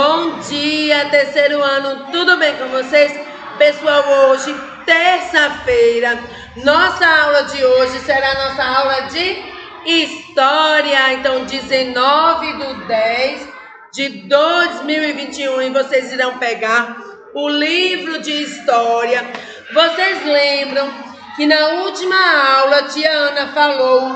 Bom dia, terceiro ano, tudo bem com vocês? Pessoal, hoje, terça-feira, nossa aula de hoje será nossa aula de História. Então, 19/10/2021, e vocês irão pegar o livro de História. Vocês lembram que na última aula a tia Ana falou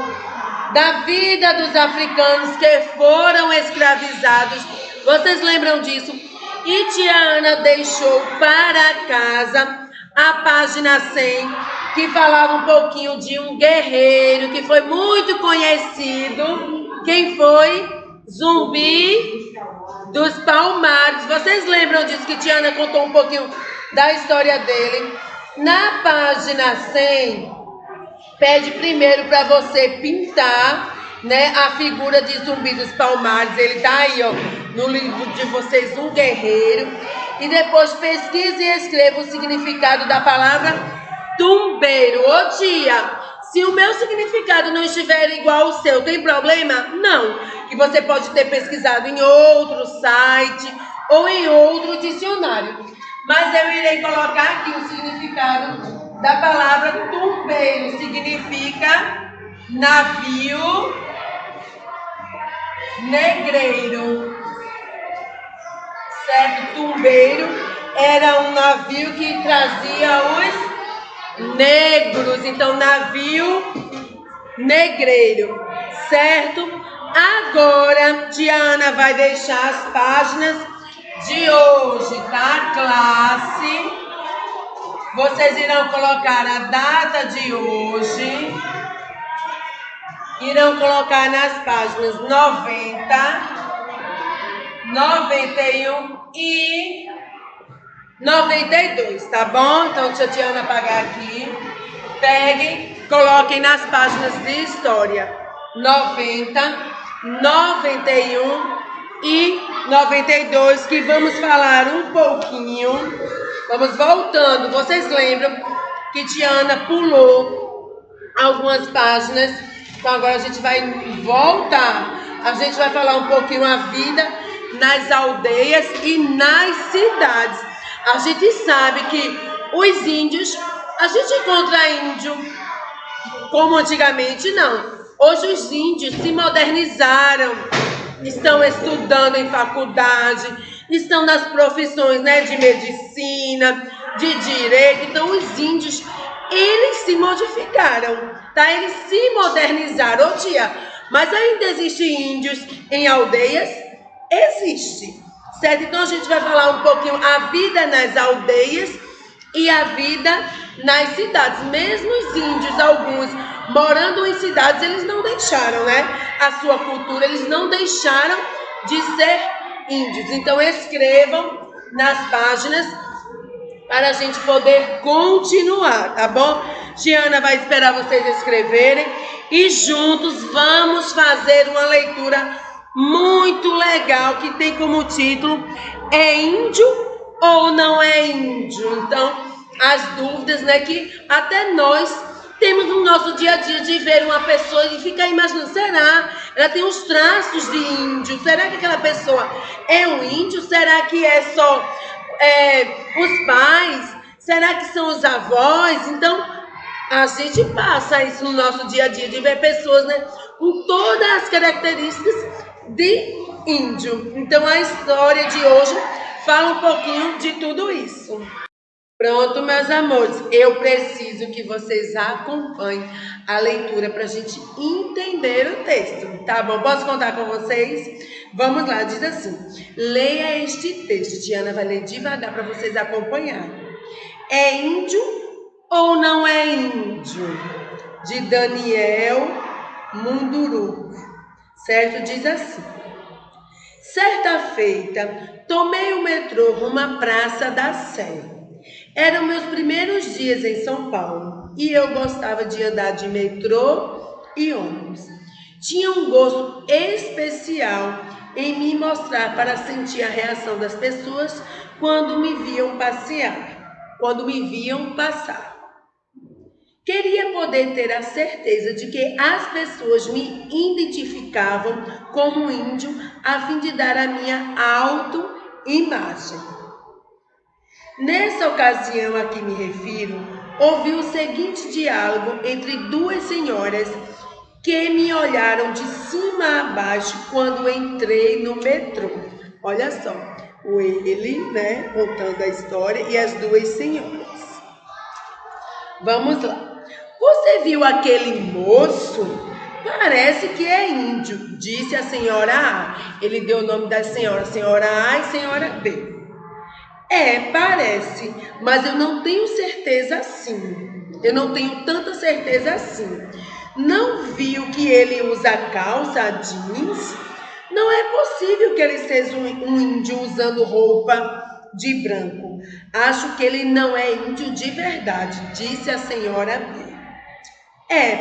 da vida dos africanos que foram escravizados? Vocês lembram disso? E tia Ana deixou para casa a página 100, que falava um pouquinho de um guerreiro que foi muito conhecido. Quem foi? Zumbi dos Palmares. Vocês lembram disso, que tia Ana contou um pouquinho da história dele? Na página 100, pede primeiro para você pintar, né, a figura de Zumbi dos Palmares. Ele tá aí, ó, no livro de vocês, um guerreiro. E depois pesquise e escreva o significado da palavra tumbeiro. Ô tia, se o meu significado não estiver igual ao seu, tem problema? Não, que você pode ter pesquisado em outro site ou em outro dicionário. Mas eu irei colocar aqui o significado da palavra tumbeiro. Significa navio negreiro, certo? Tumbeiro era um navio que trazia os negros, então navio negreiro, certo? Agora, tia Ana vai deixar as páginas de hoje, tá? Classe, vocês irão colocar a data de hoje, irão colocar nas páginas 90, 91 e 92, tá bom? Então, deixa a tia Ana apagar aqui. Peguem, coloquem nas páginas de história 90, 91 e 92, que vamos falar um pouquinho. Vamos voltando. Vocês lembram que tia Ana pulou algumas páginas? Então agora a gente vai voltar. A gente vai falar um pouquinho a vida nas aldeias e nas cidades. A gente sabe que os índios, a gente encontra índio como antigamente, não. Hoje os índios se modernizaram, estão estudando em faculdade, estão nas profissões, né, de medicina, de direito. Então os índios, eles se modificaram, tá? Eles se modernizaram. Ô tia, mas ainda existem índios em aldeias? Existe, certo? Então a gente vai falar um pouquinho a vida nas aldeias e a vida nas cidades. Mesmo os índios, alguns morando em cidades, eles não deixaram, né, a sua cultura, eles não deixaram de ser índios. Então escrevam nas páginas para a gente poder continuar, tá bom? Tiana vai esperar vocês escreverem e juntos vamos fazer uma leitura muito legal que tem como título É índio ou não é índio? Então, as dúvidas, né, que até nós temos no nosso dia a dia de ver uma pessoa e ficar imaginando, será? Ela tem os traços de índio, será que aquela pessoa é um índio? Será que é só os pais? Será que são os avós? Então, a gente passa isso no nosso dia a dia, de ver pessoas, né, com todas as características de índio. Então, a história de hoje fala um pouquinho de tudo isso. Pronto, meus amores, eu preciso que vocês acompanhem a leitura para a gente entender o texto, tá bom? Posso contar com vocês? Vamos lá, diz assim: leia este texto. Diana vai ler devagar para vocês acompanharem. É índio ou não é índio? De Daniel Munduruku, certo? Diz assim: certa feita, tomei o metrô rumo à Praça da Sé. Eram meus primeiros dias em São Paulo e eu gostava de andar de metrô e ônibus. Tinha um gosto especial em me mostrar para sentir a reação das pessoas quando me viam passar. Queria poder ter a certeza de que as pessoas me identificavam como índio a fim de dar a minha imagem. Nessa ocasião a que me refiro, ouvi o seguinte diálogo entre duas senhoras que me olharam de cima a baixo quando entrei no metrô. Olha só, ele, né, contando a história e as duas senhoras. Vamos lá. Você viu aquele moço? Parece que é índio, disse a senhora A. Ele deu o nome da senhora A e senhora B. Parece, mas eu não tenho certeza assim. Eu não tenho tanta certeza assim. Não viu que ele usa calça jeans? Não é possível que ele seja um índio usando roupa de branco. Acho que ele não é índio de verdade, disse a senhora B.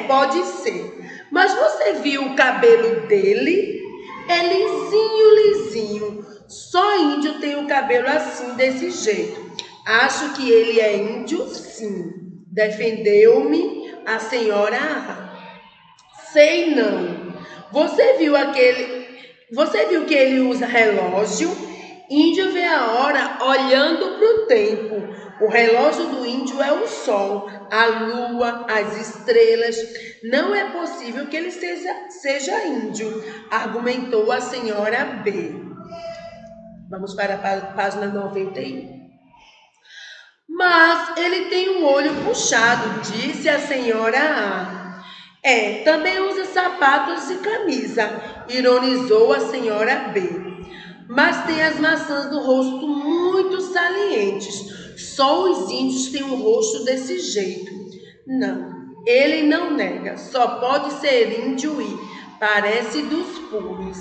Pode ser. Mas você viu o cabelo dele? É lisinho, lisinho. Só índio tem o cabelo assim, desse jeito. Acho que ele é índio, sim. Defendeu-me a senhora A. Sei não. Você viu que ele usa relógio? Índio vê a hora olhando para o tempo. O relógio do índio é o sol, a lua, as estrelas. Não é possível que ele seja índio, argumentou a senhora B. Vamos para a página 91. Mas ele tem um olho puxado, disse a senhora A. Também usa sapatos e camisa, ironizou a senhora B. Mas tem as maçãs do rosto muito salientes. Só os índios têm um rosto desse jeito. Não, ele não nega. Só pode ser índio e parece dos puros.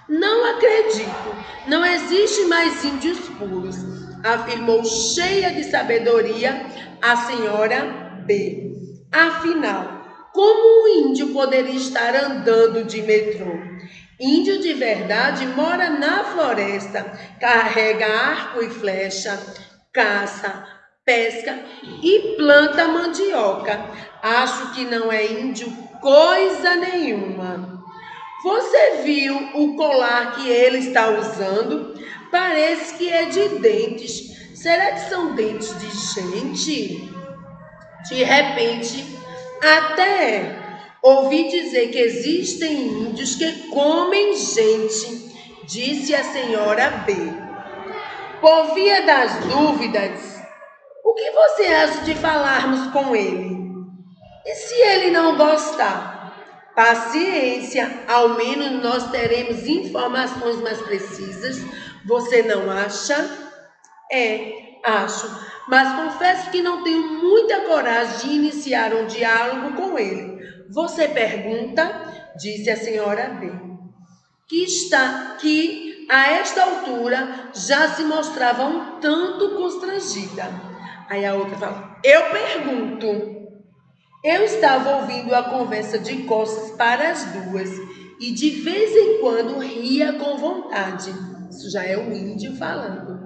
Não acredito. Não existe mais índios puros, afirmou cheia de sabedoria a senhora B. Afinal, como um índio poderia estar andando de metrô? Índio de verdade mora na floresta, carrega arco e flecha, caça, pesca e planta mandioca. Acho que não é índio coisa nenhuma. Você viu o colar que ele está usando? Parece que é de dentes. Será que são dentes de gente? De repente, até ouvi dizer que existem índios que comem gente, disse a senhora B. Por via das dúvidas, o que você acha de falarmos com ele? E se ele não gostar? Paciência, ao menos nós teremos informações mais precisas. Você não acha? Acho, mas confesso que não tenho muita coragem de iniciar um diálogo com ele. Você pergunta, disse a senhora B, que a esta altura já se mostrava um tanto constrangida. Aí a outra fala, eu pergunto. Eu estava ouvindo a conversa de costas para as duas e de vez em quando ria com vontade. Isso já é o índio falando.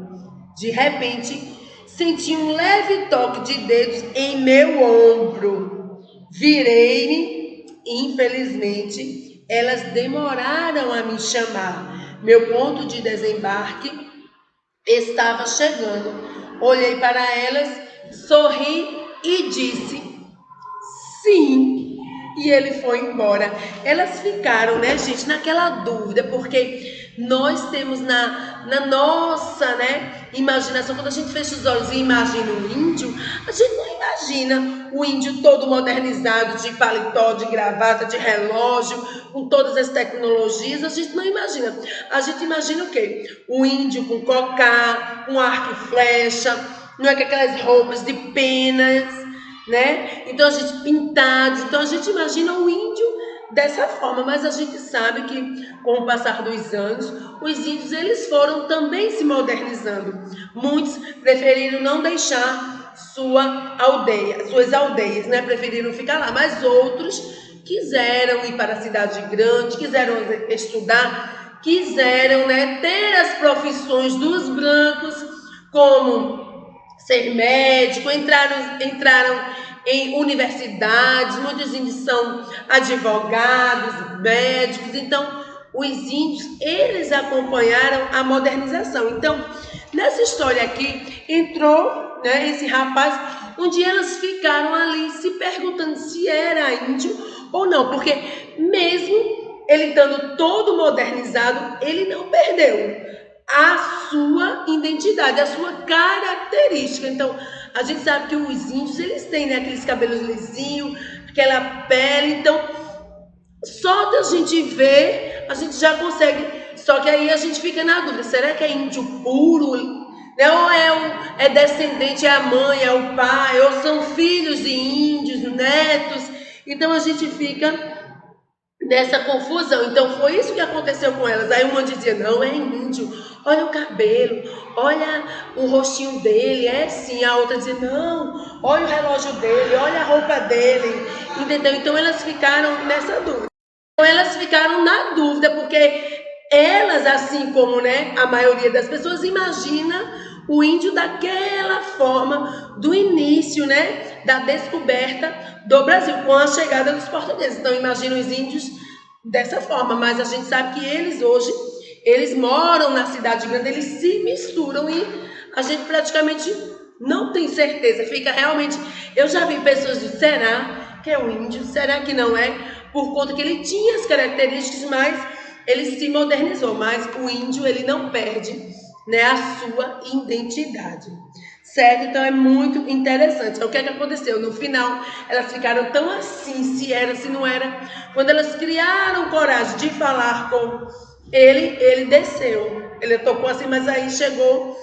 De repente, senti um leve toque de dedos em meu ombro. Virei-me e, infelizmente, elas demoraram a me chamar. Meu ponto de desembarque estava chegando. Olhei para elas, sorri e disse sim, e ele foi embora. Elas ficaram, né, gente, naquela dúvida, porque nós temos na nossa, né, imaginação, quando a gente fecha os olhos e imagina um índio, a gente não imagina o índio todo modernizado, de paletó, de gravata, de relógio, com todas as tecnologias, a gente não imagina. A gente imagina o quê? O índio com cocá, com arco e flecha, não é com aquelas roupas de penas, né? Então a gente pintados, então a gente imagina o índio dessa forma, mas a gente sabe que com o passar dos anos, os índios eles foram também se modernizando. Muitos preferiram não deixar suas aldeias, né? Preferiram ficar lá, mas outros quiseram ir para a cidade grande, quiseram estudar, quiseram, né, ter as profissões dos brancos, como ser médico, entraram em universidades, muitos índios são advogados, médicos. Então, os índios, eles acompanharam a modernização. Então, nessa história aqui, entrou, né, esse rapaz, onde elas ficaram ali se perguntando se era índio ou não, porque mesmo ele estando todo modernizado, ele não perdeu a sua identidade, a sua característica. Então, a gente sabe que os índios, eles têm, né, aqueles cabelos lisinhos, aquela pele. Então, só da gente ver, a gente já consegue. Só que aí a gente fica na dúvida, será que é índio puro? Né? Ou é descendente, é a mãe, é o pai, ou são filhos de índios, netos? Então, a gente fica nessa confusão. Então foi isso que aconteceu com elas. Aí uma dizia, não, é índio, olha o cabelo, olha o rostinho dele, é sim. A outra dizia, não, olha o relógio dele, olha a roupa dele, entendeu? Então elas ficaram nessa dúvida. Então elas ficaram na dúvida, porque elas, assim como, né, a maioria das pessoas, imagina o índio daquela forma do início, né, da descoberta do Brasil, com a chegada dos portugueses. Então imagina os índios dessa forma, mas a gente sabe que eles hoje, eles moram na cidade grande, eles se misturam e a gente praticamente não tem certeza, fica realmente... Eu já vi pessoas dizendo, será que é o índio? Será que não é? Por conta que ele tinha as características, mas ele se modernizou, mas o índio, ele não perde, né, a sua identidade, certo? Então é muito interessante. Então, o que é que aconteceu? No final, elas ficaram tão assim, se era, se não era. Quando elas criaram coragem de falar com ele, ele desceu. Ele tocou assim, mas aí chegou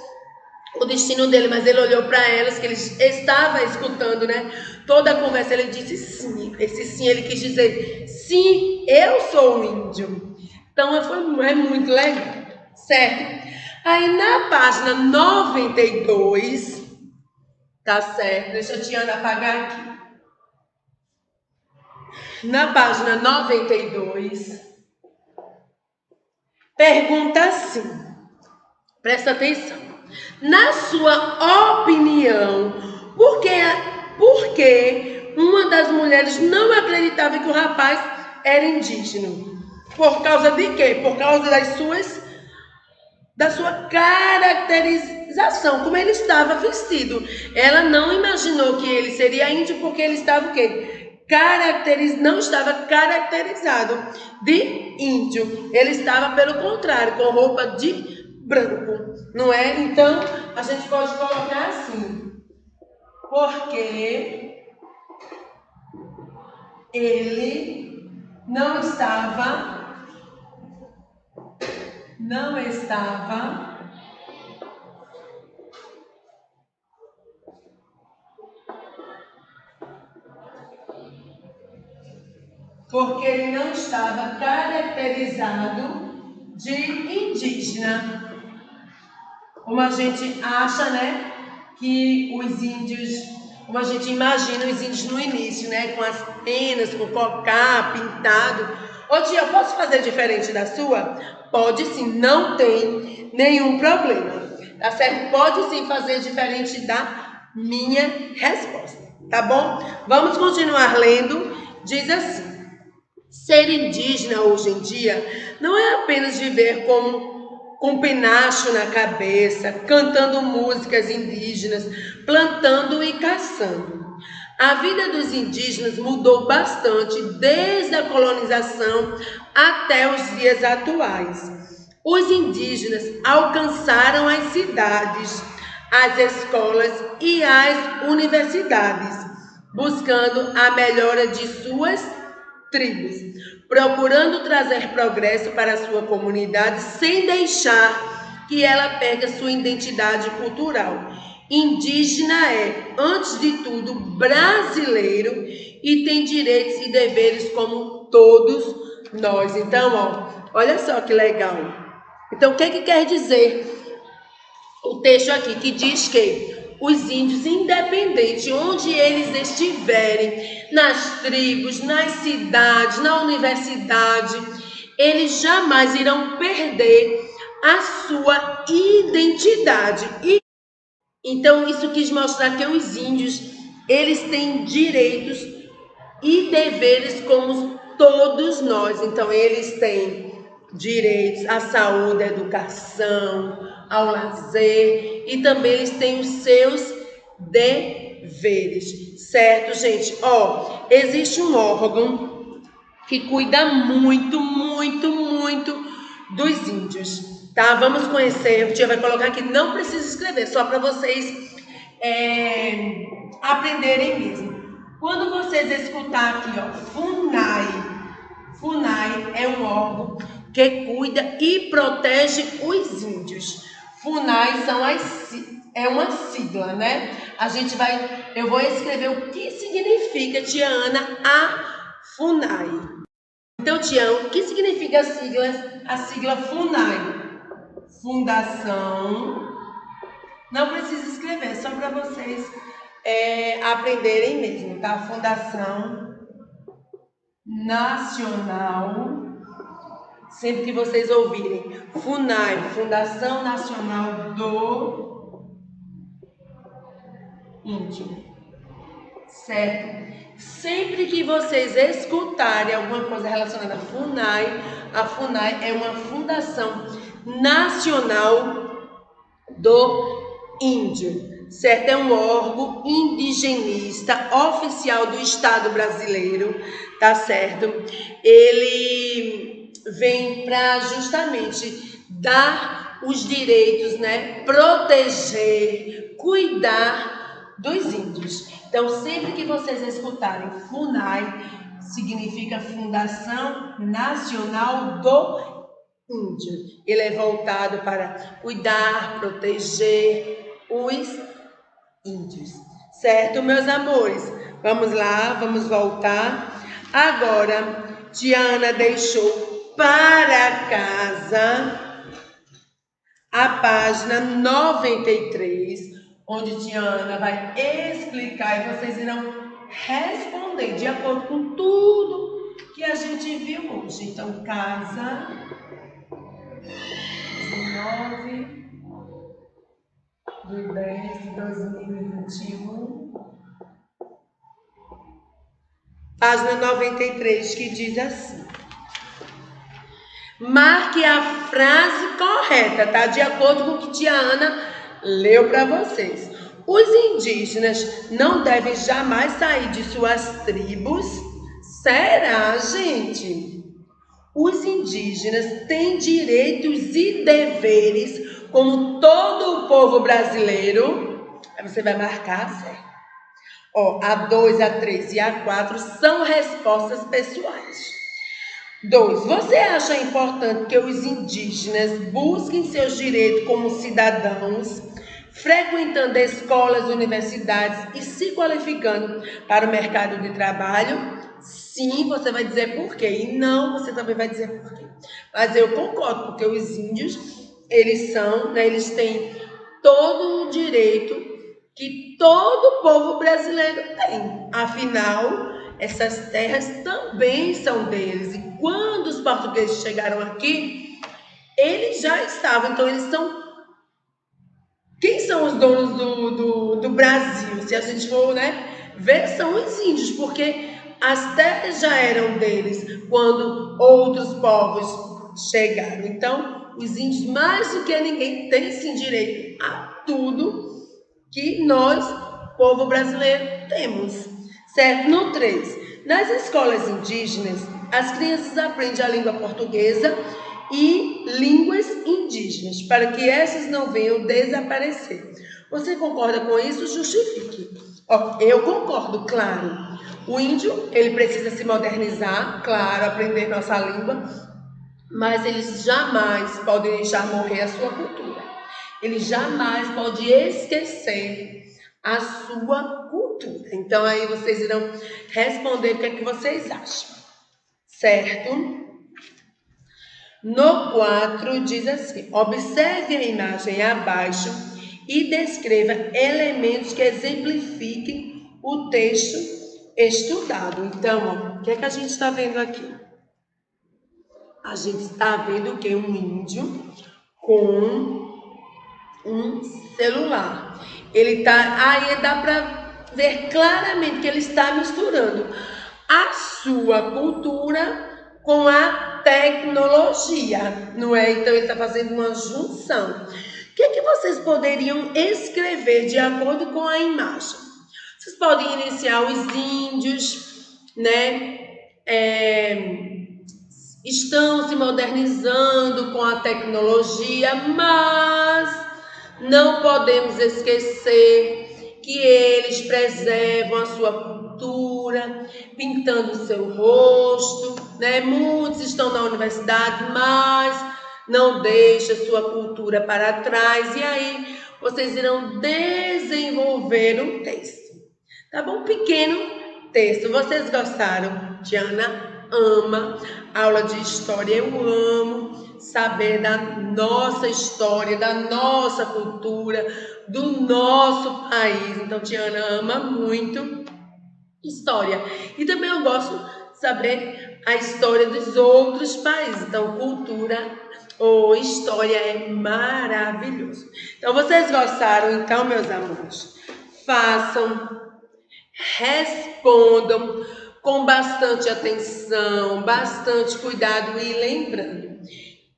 o destino dele, mas ele olhou para elas, que ele estava escutando, né, toda a conversa. Ele disse sim. Esse sim, ele quis dizer, sim, eu sou um índio. Então é muito legal, certo? Aí na página 92, tá certo? Deixa a Tiana apagar aqui. Na página 92, pergunta assim, presta atenção. Na sua opinião, por que uma das mulheres não acreditava que o rapaz era indígena? Por causa de quê? Por causa da sua caracterização, como ele estava vestido. Ela não imaginou que ele seria índio porque ele estava o quê? Não estava caracterizado de índio. Ele estava, pelo contrário, com roupa de branco, não é? Então, a gente pode colocar assim, porque ele não estava caracterizado de indígena. Como a gente acha, né, que os índios, como a gente imagina os índios no início, né, com as penas, com o cocá pintado. Ô tia, eu posso fazer diferente da sua? Pode sim, não tem nenhum problema, tá certo? Pode sim fazer diferente da minha resposta, tá bom? Vamos continuar lendo. Diz assim, ser indígena hoje em dia não é apenas viver com um penacho na cabeça, cantando músicas indígenas, plantando e caçando. A vida dos indígenas mudou bastante desde a colonização até os dias atuais. Os indígenas alcançaram as cidades, as escolas e as universidades, buscando a melhora de suas tribos, procurando trazer progresso para a sua comunidade sem deixar que ela perca sua identidade cultural. Indígena é, antes de tudo, brasileiro e tem direitos e deveres como todos nós. Então, ó, olha só que legal. Então, o que quer dizer o texto aqui? Que diz que os índios, independente onde eles estiverem, nas tribos, nas cidades, na universidade, eles jamais irão perder a sua identidade. Então, isso quis mostrar que os índios, eles têm direitos e deveres como todos nós. Então, eles têm direitos à saúde, à educação, ao lazer, e também eles têm os seus deveres, certo, gente? Ó, existe um órgão que cuida muito, muito, muito dos índios, tá? Vamos conhecer, a tia vai colocar aqui, não precisa escrever, só para vocês aprenderem mesmo. Quando vocês escutar aqui, ó, FUNAI é um órgão que cuida e protege os índios. FUNAI é uma sigla, né? Eu vou escrever o que significa, tia Ana, a FUNAI. Então, tia, o que significa a sigla FUNAI? Fundação. Não precisa escrever, é só para vocês aprenderem mesmo, tá? Fundação Nacional. Sempre que vocês ouvirem FUNAI, Fundação Nacional do Índio, certo? Sempre que vocês escutarem alguma coisa relacionada a FUNAI é uma Fundação Nacional do Índio, certo? É um órgão indigenista oficial do Estado brasileiro, tá certo? Ele vem para justamente dar os direitos, né? Proteger, cuidar dos índios. Então, sempre que vocês escutarem FUNAI, significa Fundação Nacional do Índio. Ele é voltado para cuidar, proteger os índios, certo, meus amores? Vamos lá, vamos voltar. Agora, tia Ana deixou para casa a página 93, onde tia Ana vai explicar e vocês irão responder de acordo com tudo que a gente viu hoje. Então, casa 19 de 10 de 2021, página 93, que diz assim: marque a frase correta, tá? De acordo com o que tia Ana leu para vocês. Os indígenas não devem jamais sair de suas tribos. Será, gente? Os indígenas têm direitos e deveres como todo o povo brasileiro. Aí você vai marcar, certo? Ó, a 2, a 3 e a 4 são respostas pessoais. 2. Você acha importante que os indígenas busquem seus direitos como cidadãos, frequentando escolas, universidades e se qualificando para o mercado de trabalho? Sim, você vai dizer por quê. E não, você também vai dizer por quê. Mas eu concordo, porque os índios, eles são, né, eles têm todo o direito que todo povo brasileiro tem. Afinal, essas terras também são deles. E quando os portugueses chegaram aqui, eles já estavam. Então, eles são... Quem são os donos do Brasil? Se a gente for, né, ver, são os índios, porque as terras já eram deles quando outros povos chegaram. Então, os índios, mais do que ninguém, têm sim direito a tudo que nós, povo brasileiro, temos. Certo? No 3. Nas escolas indígenas, as crianças aprendem a língua portuguesa e línguas indígenas, para que essas não venham desaparecer. Você concorda com isso? Justifique. Ó, eu concordo, claro. O índio, ele precisa se modernizar, claro, aprender nossa língua, mas eles jamais podem deixar morrer a sua cultura. Ele jamais pode esquecer a sua cultura. Então, aí vocês irão responder o que é que vocês acham, certo? No 4 diz assim: observe a imagem abaixo e descreva elementos que exemplifiquem o texto estudado. Então, ó, o que é que a gente está vendo aqui? A gente está vendo o que? Um índio com um celular. Ele tá, aí dá para ver claramente que ele está misturando a sua cultura com a tecnologia, não é? Então ele está fazendo uma junção. O que é que vocês poderiam escrever de acordo com a imagem? Vocês podem iniciar os índios, né? Estão se modernizando com a tecnologia, mas não podemos esquecer que eles preservam a sua cultura, pintando o seu rosto, né? Muitos estão na universidade, mas não deixam sua cultura para trás. E aí vocês irão desenvolver um texto, tá bom? Pequeno texto. Vocês gostaram? Tiana ama aula de história, eu amo saber da nossa história, da nossa cultura, do nosso país. Então, Tiana ama muito história. E também eu gosto de saber a história dos outros países. Então, cultura ou história é maravilhoso. Então, vocês gostaram? Então, meus amores, façam, respondam com bastante atenção, bastante cuidado e lembrando,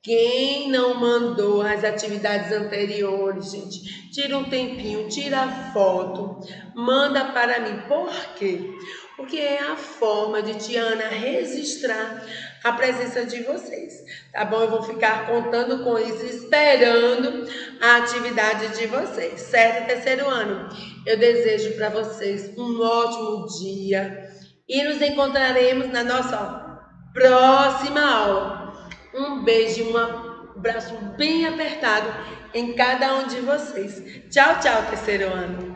quem não mandou as atividades anteriores, gente, tira um tempinho, tira a foto, manda para mim. Por quê? Porque é a forma de Tiana registrar a presença de vocês, tá bom? Eu vou ficar contando com isso, esperando a atividade de vocês, certo? Terceiro ano, eu desejo para vocês um ótimo dia e nos encontraremos na nossa próxima aula. Um beijo e um abraço bem apertado em cada um de vocês. Tchau, tchau, terceiro ano.